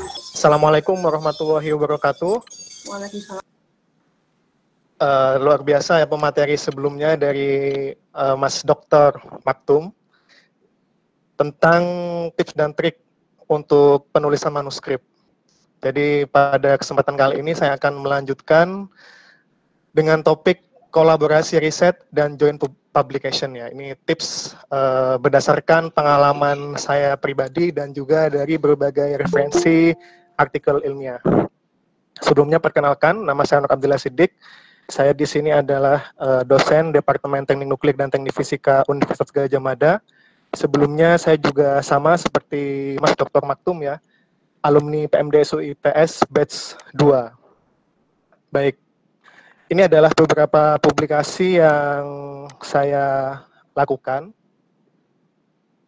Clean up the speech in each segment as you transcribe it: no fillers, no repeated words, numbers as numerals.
Assalamualaikum warahmatullahi wabarakatuh. Waalaikumsalam. Luar biasa ya pemateri sebelumnya dari Mas Dr. Maktum tentang tips dan trik untuk penulisan manuskrip. Jadi pada kesempatan kali ini saya akan melanjutkan dengan topik kolaborasi riset dan joint publication ya. Ini tips berdasarkan pengalaman saya pribadi dan juga dari berbagai referensi artikel ilmiah. Sebelumnya perkenalkan, nama saya Nur Abdillah Siddiq. Saya di sini adalah dosen Departemen Teknik Nuklir dan Teknik Fisika Universitas Gadjah Mada. Sebelumnya saya juga sama seperti Mas Dr. Maktum ya, alumni PMDSU ITS batch 2. Baik, ini adalah beberapa publikasi yang saya lakukan.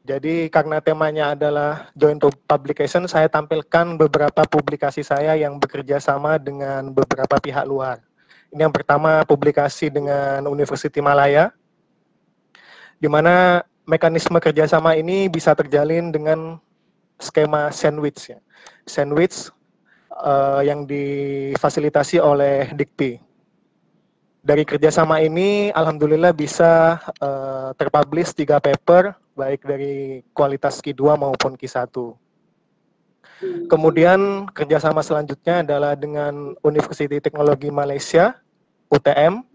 Jadi karena temanya adalah joint publication, saya tampilkan beberapa publikasi saya yang bekerja sama dengan beberapa pihak luar. Ini yang pertama publikasi dengan University Malaya, di mana mekanisme kerjasama ini bisa terjalin dengan skema sandwich ya. Sandwich yang difasilitasi oleh Dikti. Dari kerjasama ini, alhamdulillah bisa terpublish 3 paper, baik dari kualitas Q2 maupun Q1. Kemudian kerjasama selanjutnya adalah dengan Universiti Teknologi Malaysia, UTM.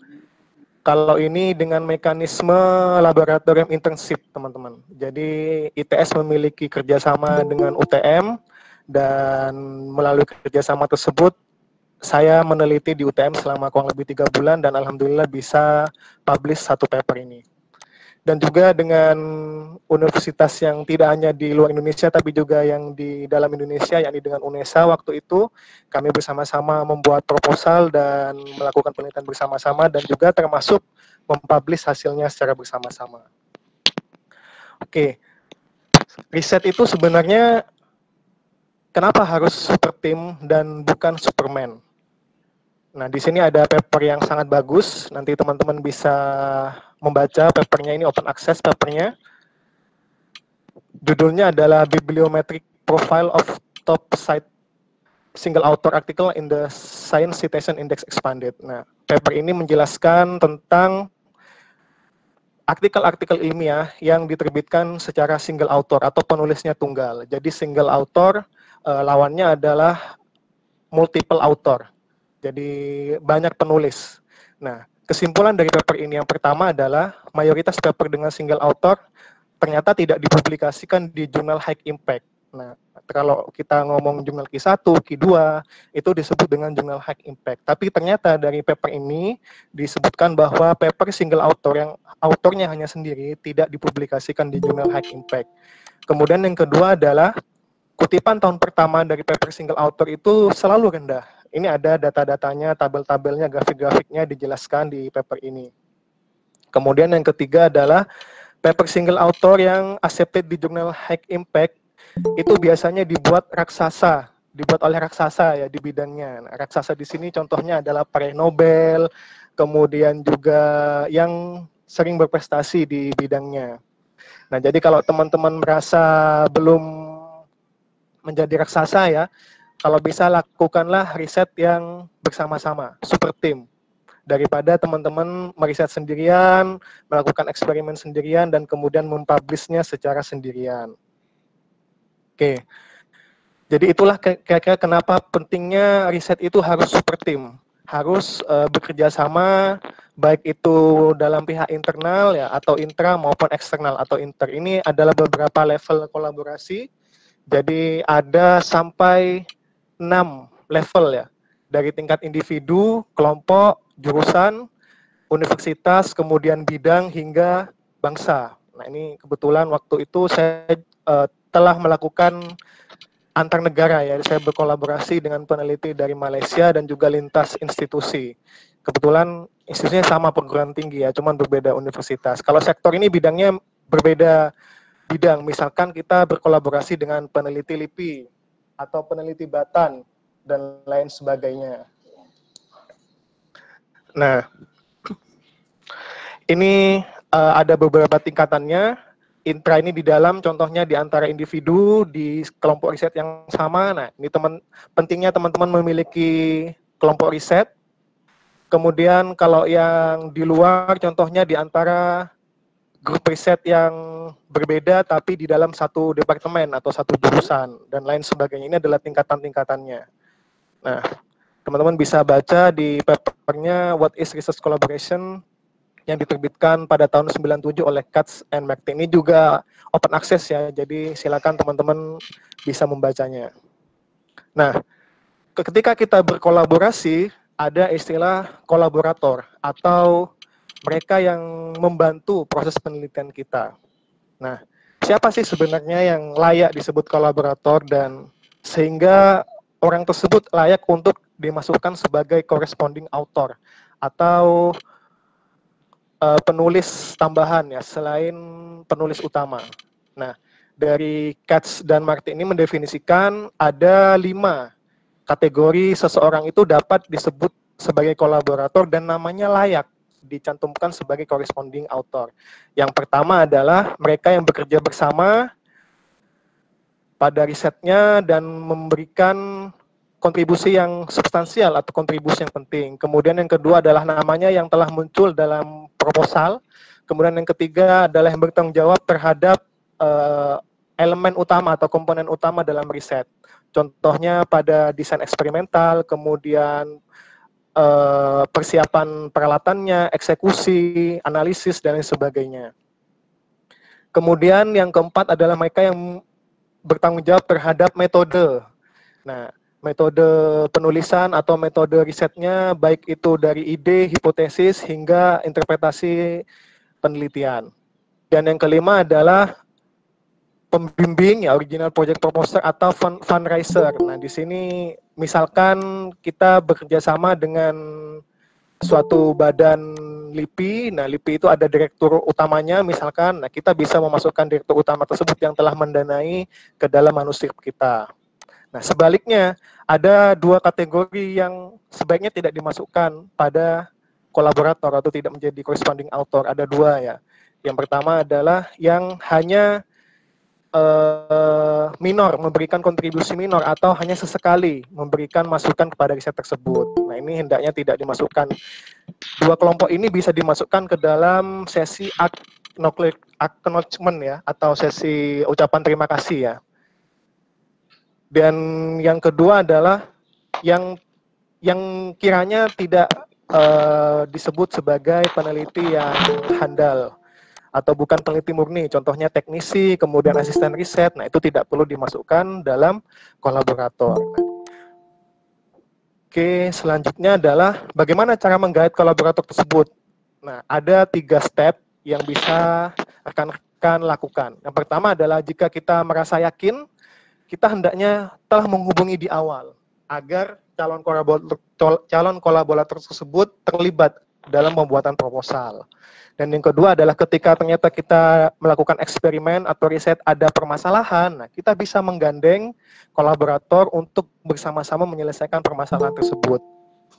Kalau ini dengan mekanisme laboratorium internship, teman-teman. Jadi ITS memiliki kerjasama dengan UTM, dan melalui kerjasama tersebut, saya meneliti di UTM selama kurang lebih 3 bulan dan alhamdulillah bisa publish 1 paper ini. Dan juga dengan universitas yang tidak hanya di luar Indonesia tapi juga yang di dalam Indonesia, yakni dengan UNESA. Waktu itu kami bersama-sama membuat proposal dan melakukan penelitian bersama-sama dan juga termasuk mempublish hasilnya secara bersama-sama. Oke, riset itu sebenarnya kenapa harus super team dan bukan Superman? Nah, di sini ada paper yang sangat bagus. Nanti teman-teman bisa membaca papernya, ini open access papernya. Judulnya adalah Bibliometric Profile of Top Site Single Author Article in the Science Citation Index Expanded. Nah, paper ini menjelaskan tentang artikel-artikel ilmiah yang diterbitkan secara single author atau penulisnya tunggal. Jadi single author, lawannya adalah multiple author. Jadi banyak penulis. Nah, kesimpulan dari paper ini yang pertama adalah mayoritas paper dengan single author ternyata tidak dipublikasikan di jurnal high impact. Nah, kalau kita ngomong jurnal Q1, Q2, itu disebut dengan jurnal high impact. Tapi ternyata dari paper ini disebutkan bahwa paper single author yang autornya hanya sendiri tidak dipublikasikan di jurnal high impact. Kemudian yang kedua adalah kutipan tahun pertama dari paper single author itu selalu rendah. Ini ada data-datanya, tabel-tabelnya, grafik-grafiknya dijelaskan di paper ini. Kemudian yang ketiga adalah paper single author yang accepted di jurnal high impact itu biasanya dibuat oleh raksasa ya di bidangnya. Nah, raksasa di sini contohnya adalah peraih Nobel, kemudian juga yang sering berprestasi di bidangnya. Nah, jadi kalau teman-teman merasa belum menjadi raksasa ya, kalau bisa lakukanlah riset yang bersama-sama, super team. Daripada teman-teman meriset sendirian, melakukan eksperimen sendirian, dan kemudian mempublishnya secara sendirian. Oke, jadi itulah kira-kira kenapa pentingnya riset itu harus super team. Harus bekerja sama, baik itu dalam pihak internal ya atau intra maupun eksternal atau inter. Ini adalah beberapa level kolaborasi. Jadi ada sampai 6 level ya, dari tingkat individu, kelompok, jurusan, universitas, kemudian bidang hingga bangsa. Nah, ini kebetulan waktu itu saya telah melakukan antar negara ya, saya berkolaborasi dengan peneliti dari Malaysia dan juga lintas institusi. Kebetulan institusinya sama, perguruan tinggi ya, cuman berbeda universitas. Kalau sektor ini bidangnya berbeda bidang, misalkan kita berkolaborasi dengan peneliti LIPI atau peneliti Batan dan lain sebagainya. Nah, ini ada beberapa tingkatannya. intra ini di dalam, contohnya di antara individu di kelompok riset yang sama. Nah, ini pentingnya teman-teman memiliki kelompok riset. Kemudian kalau yang di luar, contohnya di antara grup riset yang berbeda tapi di dalam satu departemen atau satu jurusan dan lain sebagainya. Ini adalah tingkatan-tingkatannya. Nah, teman-teman bisa baca di papernya What is Research Collaboration yang diterbitkan pada tahun 97 oleh Katz and Martin. Ini juga open access ya, jadi silakan teman-teman bisa membacanya. Nah, ketika kita berkolaborasi, ada istilah kolaborator atau mereka yang membantu proses penelitian kita. Nah, siapa sih sebenarnya yang layak disebut kolaborator dan sehingga orang tersebut layak untuk dimasukkan sebagai corresponding author atau penulis tambahan ya, selain penulis utama. Nah, dari Katz dan Martin ini mendefinisikan ada 5 kategori seseorang itu dapat disebut sebagai kolaborator dan namanya layak dicantumkan sebagai corresponding author. Yang pertama adalah mereka yang bekerja bersama pada risetnya dan memberikan kontribusi yang substansial atau kontribusi yang penting. Kemudian yang kedua adalah namanya yang telah muncul dalam proposal. Kemudian yang ketiga adalah yang bertanggung jawab terhadap elemen utama atau komponen utama dalam riset. Contohnya pada desain eksperimental, kemudian persiapan peralatannya, eksekusi, analisis, dan lain sebagainya. Kemudian yang keempat adalah mereka yang bertanggung jawab terhadap metode. Nah, metode penulisan atau metode risetnya, baik itu dari ide, hipotesis, hingga interpretasi penelitian. Dan yang kelima adalah pembimbing, ya, original project proposer atau fundraiser. Nah, di sini misalkan kita bekerja sama dengan suatu badan LIPI, nah LIPI itu ada direktur utamanya misalkan, nah kita bisa memasukkan direktur utama tersebut yang telah mendanai ke dalam manuskrip kita. Nah, sebaliknya, ada 2 kategori yang sebaiknya tidak dimasukkan pada kolaborator atau tidak menjadi corresponding author. Ada 2 ya. Yang pertama adalah yang hanya minor, memberikan kontribusi minor atau hanya sesekali memberikan masukan kepada riset tersebut. Nah, ini hendaknya tidak dimasukkan. 2 kelompok ini bisa dimasukkan ke dalam sesi acknowledgement ya, atau sesi ucapan terima kasih ya. Dan yang kedua adalah yang kiranya tidak disebut sebagai peneliti yang handal atau bukan peneliti murni, contohnya teknisi, kemudian asisten riset. Nah, itu tidak perlu dimasukkan dalam kolaborator. Oke, selanjutnya adalah bagaimana cara menggait kolaborator tersebut. Nah, ada 3 step yang bisa rekan-rekan lakukan. Yang pertama adalah jika kita merasa yakin, kita hendaknya telah menghubungi di awal agar calon kolaborator tersebut terlibat dalam pembuatan proposal. Dan yang kedua adalah ketika ternyata kita melakukan eksperimen atau riset ada permasalahan, nah kita bisa menggandeng kolaborator untuk bersama-sama menyelesaikan permasalahan tersebut.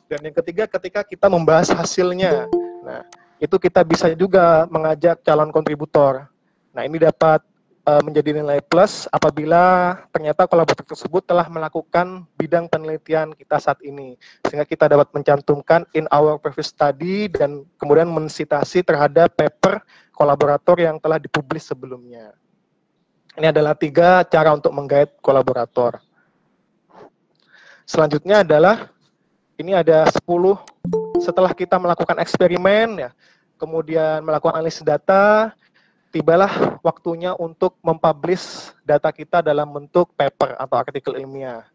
Dan yang ketiga, ketika kita membahas hasilnya, nah itu kita bisa juga mengajak calon kontributor. Nah, ini dapat menjadi nilai plus apabila ternyata kolaborator tersebut telah melakukan bidang penelitian kita saat ini, sehingga kita dapat mencantumkan in our previous study dan kemudian mensitasi terhadap paper kolaborator yang telah dipublish sebelumnya. Ini adalah 3 cara untuk menggait kolaborator. Selanjutnya adalah ini ada 10 setelah kita melakukan eksperimen ya, kemudian melakukan analisis data, tibalah waktunya untuk mempublish data kita dalam bentuk paper atau artikel ilmiah.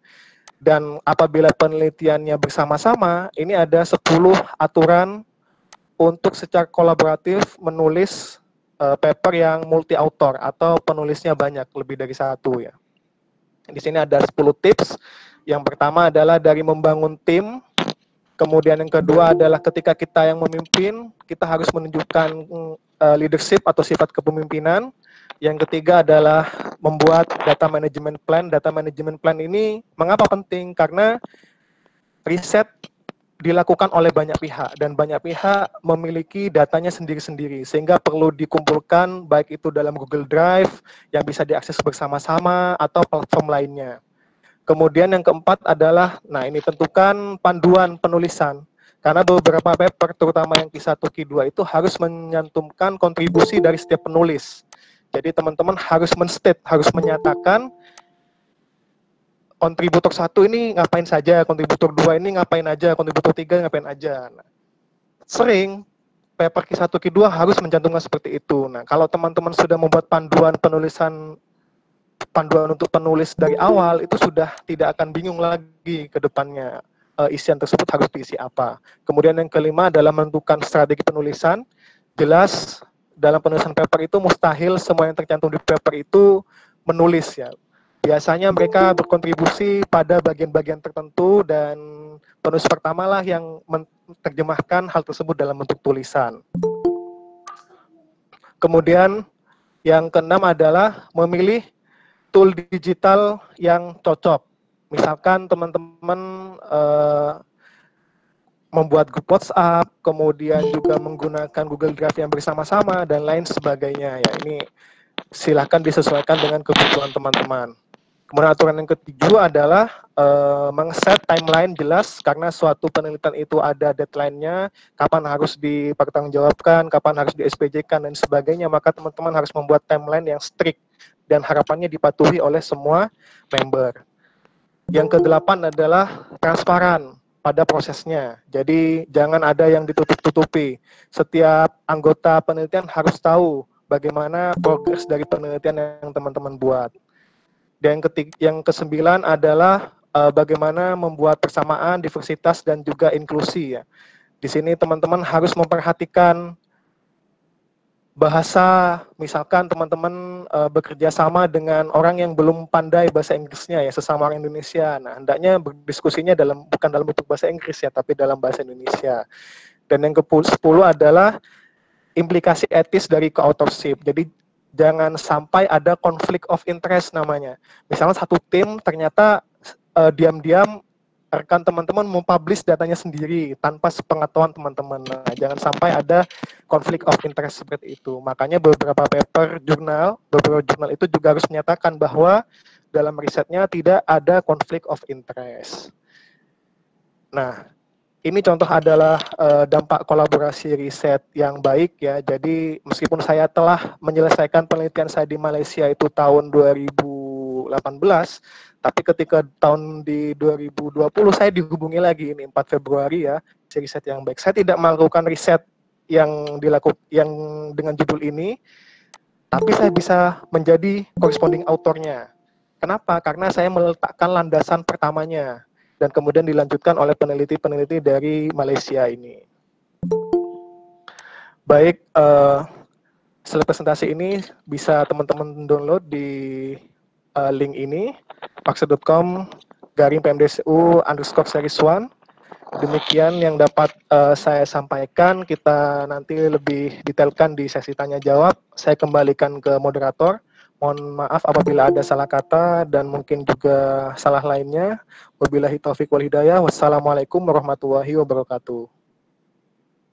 Dan apabila penelitiannya bersama-sama, ini ada 10 aturan untuk secara kolaboratif menulis paper yang multi author atau penulisnya banyak, lebih dari 1 ya. Di sini ada 10 tips. Yang pertama adalah dari membangun tim. Kemudian yang kedua adalah ketika kita yang memimpin, kita harus menunjukkan leadership atau sifat kepemimpinan. Yang ketiga adalah membuat data management plan. Data management plan ini mengapa penting? Karena riset dilakukan oleh banyak pihak dan banyak pihak memiliki datanya sendiri-sendiri sehingga perlu dikumpulkan baik itu dalam Google Drive yang bisa diakses bersama-sama atau platform lainnya. Kemudian yang keempat adalah, nah ini tentukan panduan penulisan. Karena beberapa paper, terutama yang Q1, Q2 itu harus menyantumkan kontribusi dari setiap penulis. Jadi teman-teman harus men-state, harus menyatakan kontributor 1 ini ngapain saja, kontributor 2 ini ngapain aja, kontributor 3 ngapain aja. Nah, sering paper Q1, Q2 harus mencantumkan seperti itu. Nah, kalau teman-teman sudah membuat panduan untuk penulis dari awal, itu sudah tidak akan bingung lagi ke depannya isian tersebut harus diisi apa. Kemudian yang kelima adalah menentukan strategi penulisan. Jelas dalam penulisan paper itu mustahil semua yang tercantum di paper itu menulis ya. Biasanya mereka berkontribusi pada bagian-bagian tertentu dan penulis pertama lah yang menerjemahkan hal tersebut dalam bentuk tulisan. Kemudian yang keenam adalah memilih tool digital yang cocok. Misalkan teman-teman membuat grup WhatsApp, kemudian juga menggunakan Google Drive yang bersama-sama dan lain sebagainya. Ya, ini silahkan disesuaikan dengan kebutuhan teman-teman. Kemudian aturan yang ketiga adalah meng-set timeline jelas karena suatu penelitian itu ada deadline-nya, kapan harus dipertanggungjawabkan, kapan harus di-SPJ-kan dan sebagainya, maka teman-teman harus membuat timeline yang strict dan harapannya dipatuhi oleh semua member. Yang kedelapan adalah transparan pada prosesnya. Jadi jangan ada yang ditutup-tutupi. Setiap anggota penelitian harus tahu bagaimana progres dari penelitian yang teman-teman buat. Dan yang kesembilan adalah bagaimana membuat persamaan, diversitas, dan juga inklusi ya. Di sini teman-teman harus memperhatikan bahasa, misalkan teman-teman bekerja sama dengan orang yang belum pandai bahasa Inggrisnya ya, sesama orang Indonesia. Nah, hendaknya berdiskusinya bukan dalam bentuk bahasa Inggris ya, tapi dalam bahasa Indonesia. Dan yang ke-10 adalah implikasi etis dari co-authorship. Jadi jangan sampai ada konflik of interest namanya. Misalnya satu tim ternyata diam-diam rekan teman-teman mempublish datanya sendiri tanpa sepengetahuan teman-teman. Nah, jangan sampai ada konflik of interest seperti itu. Makanya beberapa jurnal itu juga harus menyatakan bahwa dalam risetnya tidak ada konflik of interest. Nah, ini contoh adalah dampak kolaborasi riset yang baik ya. Jadi meskipun saya telah menyelesaikan penelitian saya di Malaysia itu tahun 2018, tapi ketika tahun di 2020 saya dihubungi lagi ini 4 Februari ya, riset yang baik. Saya tidak melakukan riset yang dengan judul ini, tapi saya bisa menjadi corresponding autornya. Kenapa? Karena saya meletakkan landasan pertamanya dan kemudian dilanjutkan oleh peneliti-peneliti dari Malaysia ini. Baik, slide presentasi ini bisa teman-teman download di link ini, paksa.com/PMDSU_series1. Demikian yang dapat saya sampaikan. Kita nanti lebih detailkan di sesi tanya jawab. Saya kembalikan ke moderator. Mohon maaf apabila ada salah kata dan mungkin juga salah lainnya. Wabillahi taufiq wal hidayah. Wassalamualaikum warahmatullahi wabarakatuh.